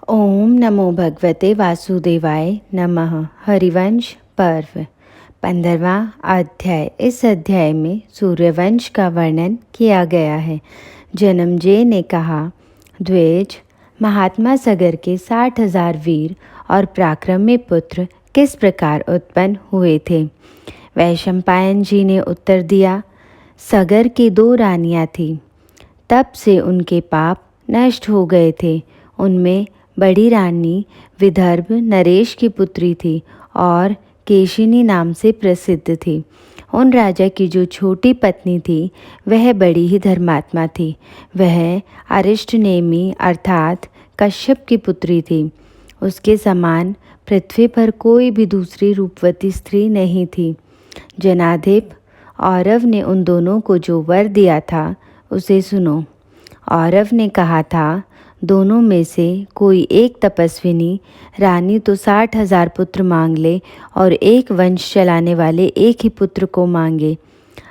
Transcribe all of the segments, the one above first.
ओम नमो भगवते वासुदेवाय नमः। हरिवंश पर्व 15वां अध्याय। इस अध्याय में सूर्यवंश का वर्णन किया गया है। जन्मेजय ने कहा, द्विज, महात्मा सगर के 60,000 वीर और पराक्रमी पुत्र किस प्रकार उत्पन्न हुए थे। वैशंपायन जी ने उत्तर दिया, सगर की 2 रानियां थीं। तब से उनके पाप नष्ट हो गए थे। उनमें बड़ी रानी विदर्भ नरेश की पुत्री थी और केशिनी नाम से प्रसिद्ध थी। उन राजा की जो छोटी पत्नी थी वह बड़ी ही धर्मात्मा थी। वह अरिष्टनेमी अर्थात कश्यप की पुत्री थी। उसके समान पृथ्वी पर कोई भी दूसरी रूपवती स्त्री नहीं थी। जनाधिप औरव ने उन दोनों को जो वर दिया था उसे सुनो। औरव ने कहा था, दोनों में से कोई एक तपस्विनी रानी तो 60,000 पुत्र मांग ले और एक वंश चलाने वाले एक ही पुत्र को मांगे।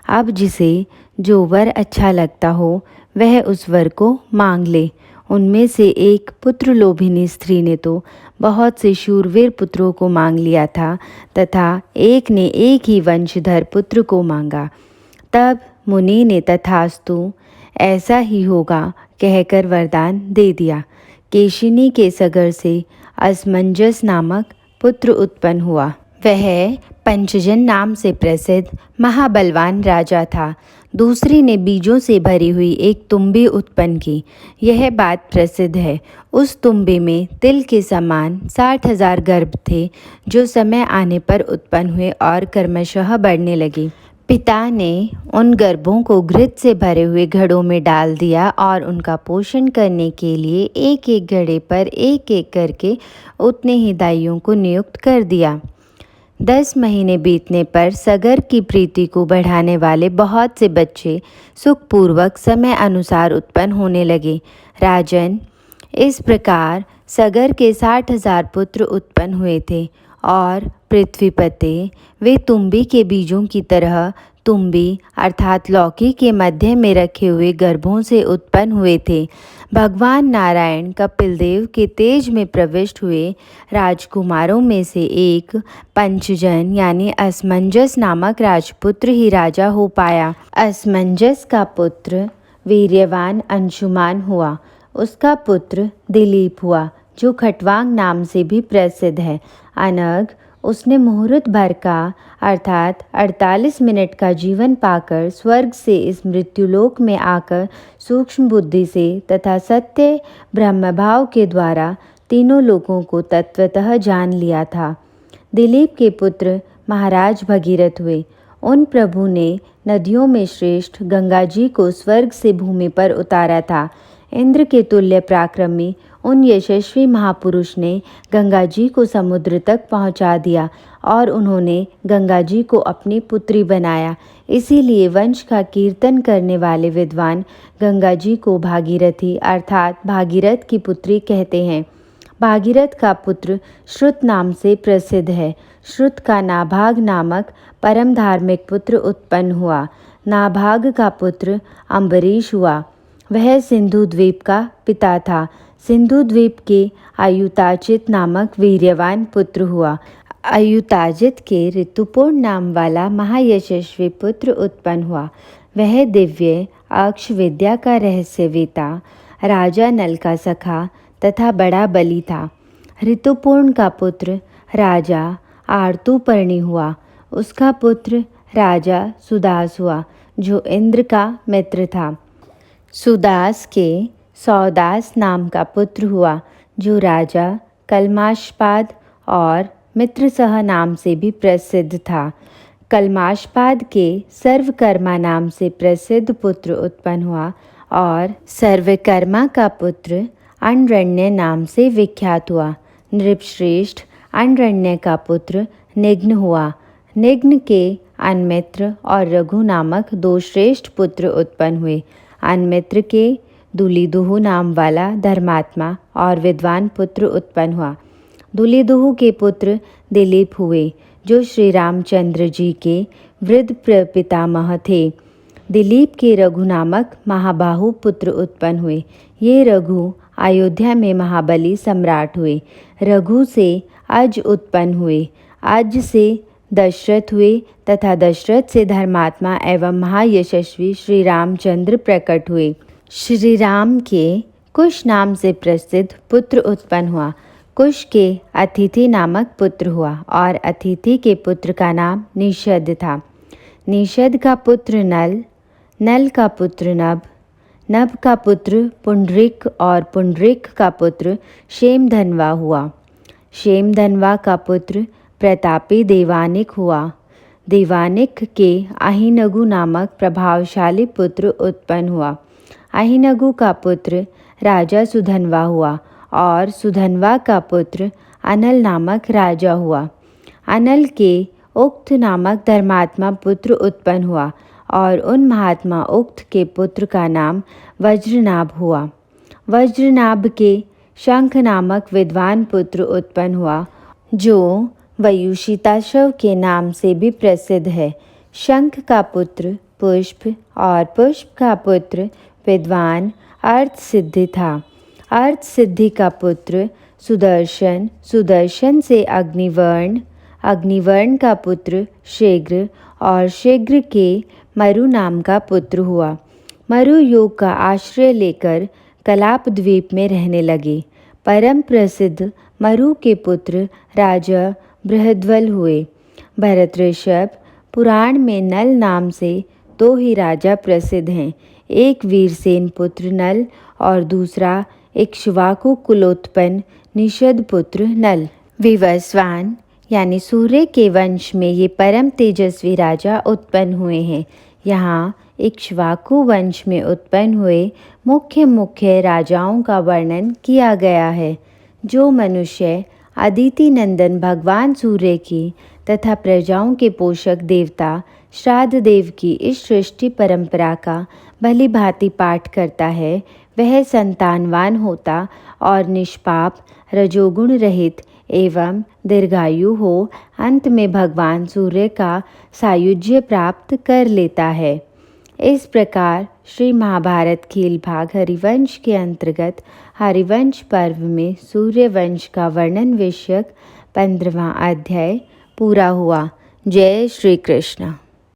अब जिसे जो वर अच्छा लगता हो वह उस वर को मांग ले। उनमें से एक पुत्र लोभिनी स्त्री ने तो बहुत से शूरवीर पुत्रों को मांग लिया था तथा एक ने एक ही वंशधर पुत्र को मांगा। तब मुनि ने तथास्तु ऐसा ही होगा कहकर वरदान दे दिया। केशिनी के सगर से असमंजस नामक पुत्र उत्पन्न हुआ। वह पंचजन नाम से प्रसिद्ध महाबलवान राजा था। दूसरी ने बीजों से भरी हुई एक तुम्बी उत्पन्न की। यह बात प्रसिद्ध है। उस तुम्बे में तिल के समान 60,000 गर्भ थे, जो समय आने पर उत्पन्न हुए और क्रमशः बढ़ने लगे। पिता ने उन गर्भों को घृत से भरे हुए घड़ों में डाल दिया और उनका पोषण करने के लिए एक एक घड़े पर एक एक करके उतने ही दाइयों को नियुक्त कर दिया। 10 महीने बीतने पर सगर की प्रीति को बढ़ाने वाले बहुत से बच्चे सुखपूर्वक समय अनुसार उत्पन्न होने लगे। राजन, इस प्रकार सगर के 60,000 पुत्र उत्पन्न हुए थे और पृथ्वीपते वे तुम्बी के बीजों की तरह तुम्बी अर्थात लौकी के मध्य में रखे हुए गर्भों से उत्पन्न हुए थे। भगवान नारायण कपिलदेव के तेज में प्रविष्ट हुए राजकुमारों में से एक पंचजन यानी असमंजस नामक राजपुत्र ही राजा हो पाया। असमंजस का पुत्र वीर्यवान अंशुमान हुआ। उसका पुत्र दिलीप हुआ, जो खटवांग नाम से भी प्रसिद्ध है। अनग उसने मुहूर्त भर का अर्थात 48 मिनट का जीवन पाकर स्वर्ग से इस मृत्युलोक में आकर सूक्ष्म बुद्धि से तथा सत्य ब्रह्मभाव के द्वारा तीनों लोकों को तत्वतः जान लिया था। दिलीप के पुत्र महाराज भगीरथ हुए। उन प्रभु ने नदियों में श्रेष्ठ गंगा जी को स्वर्ग से भूमि पर उतारा था। इंद्र के तुल्य पराक्रमी उन यशस्वी महापुरुष ने गंगा जी को समुद्र तक पहुंचा दिया और उन्होंने गंगा जी को अपनी पुत्री बनाया। इसीलिए वंश का कीर्तन करने वाले विद्वान गंगा जी को भागीरथी अर्थात भागीरथ की पुत्री कहते हैं। भागीरथ का पुत्र श्रुत नाम से प्रसिद्ध है। श्रुत का नाभाग नामक परम धार्मिक पुत्र उत्पन्न हुआ। नाभाग का पुत्र अम्बरीश हुआ। वह सिंधु द्वीप का पिता था। सिंधु द्वीप के आयुताजित नामक वीर्यवान पुत्र हुआ। आयुताजित के ऋतुपूर्ण नाम वाला महायशस्वी पुत्र उत्पन्न हुआ। वह दिव्य अक्ष विद्या का रहस्यवेता, राजा नल का सखा तथा बड़ा बली था। ऋतुपूर्ण का पुत्र राजा आर्तुपर्णी हुआ। उसका पुत्र राजा सुदास हुआ, जो इंद्र का मित्र था। सुदास के सौदास नाम का पुत्र हुआ, जो राजा कलमाशपाद और मित्रसह नाम से भी प्रसिद्ध था। कलमाशपाद के सर्वकर्मा नाम से प्रसिद्ध पुत्र उत्पन्न हुआ और सर्वकर्मा का पुत्र अनरण्य नाम से विख्यात हुआ। नृपश्रेष्ठ अनरण्य का पुत्र निघ्न हुआ। निघ्न के अनमित्र और रघु नामक 2 श्रेष्ठ पुत्र उत्पन्न हुए। अनमित्र के दुलिदुहु नाम वाला धर्मात्मा और विद्वान पुत्र उत्पन्न हुआ। दुलिदुहु के पुत्र दिलीप हुए, जो श्री रामचंद्र जी के वृद्ध पितामह थे। दिलीप के रघु नामक महाबाहु पुत्र उत्पन्न हुए। ये रघु अयोध्या में महाबली सम्राट हुए। रघु से अज उत्पन्न हुए, अज से दशरथ हुए तथा दशरथ से धर्मात्मा एवं महायशस्वी श्री रामचंद्र प्रकट हुए। श्री राम के कुश नाम से प्रसिद्ध पुत्र उत्पन्न हुआ। कुश के अतिथि नामक पुत्र हुआ और अतिथि के पुत्र का नाम निषद था। निषद का पुत्र नल, नल का पुत्र नभ, नभ का पुत्र पुंडरिक और पुंडरिक का पुत्र क्षेमधनवा हुआ। क्षेमधनवा का पुत्र प्रतापी देवानिक हुआ। देवानिक के अहिनगु नामक प्रभावशाली पुत्र उत्पन्न हुआ। अहिनगु का पुत्र राजा सुधनवा हुआ और सुधनवा का पुत्र अनल नामक राजा हुआ। अनल के उक्त नामक धर्मात्मा पुत्र उत्पन्न हुआ और उन महात्मा उक्त के पुत्र का नाम वज्रनाभ हुआ। वज्रनाभ के शंख नामक विद्वान पुत्र उत्पन्न हुआ, जो वयुषिताशव के नाम से भी प्रसिद्ध है। शंख का पुत्र पुष्प और पुष्प का पुत्र विद्वान अर्थ सिद्धि था। अर्थ सिद्धि का पुत्र सुदर्शन, सुदर्शन से अग्निवर्ण, अग्निवर्ण का पुत्र शीघ्र और शीघ्र के मरु नाम का पुत्र हुआ। मरु योग का आश्रय लेकर कलाप द्वीप में रहने लगे। परम प्रसिद्ध मरु के पुत्र राजा बृहद्वल हुए। भरत ऋषभ पुराण में नल नाम से दो ही राजा प्रसिद्ध हैं, एक वीरसेन पुत्र नल और दूसरा इक्ष्वाकु कुलोत्पन्न निषद पुत्र नल। विवस्वान यानी सूर्य के वंश में ये परम तेजस्वी राजा उत्पन्न हुए हैं। यहाँ इक्ष्वाकु वंश में उत्पन्न हुए मुख्य मुख्य राजाओं का वर्णन किया गया है, जो मनुष्य अदिति नंदन भगवान सूर्य की तथा प्रजाओं के पोषक देवता श्राद्ध देव की इस सृष्टि परंपरा का भली भांति पाठ करता है, वह संतानवान होता और निष्पाप, रजोगुण रहित एवं दीर्घायु हो अंत में भगवान सूर्य का सायुज्य प्राप्त कर लेता है। इस प्रकार श्री महाभारत खेल भाग हरिवंश के अंतर्गत हरिवंश पर्व में सूर्यवंश का वर्णन विषयक 15वां अध्याय पूरा हुआ। जय श्री कृष्ण।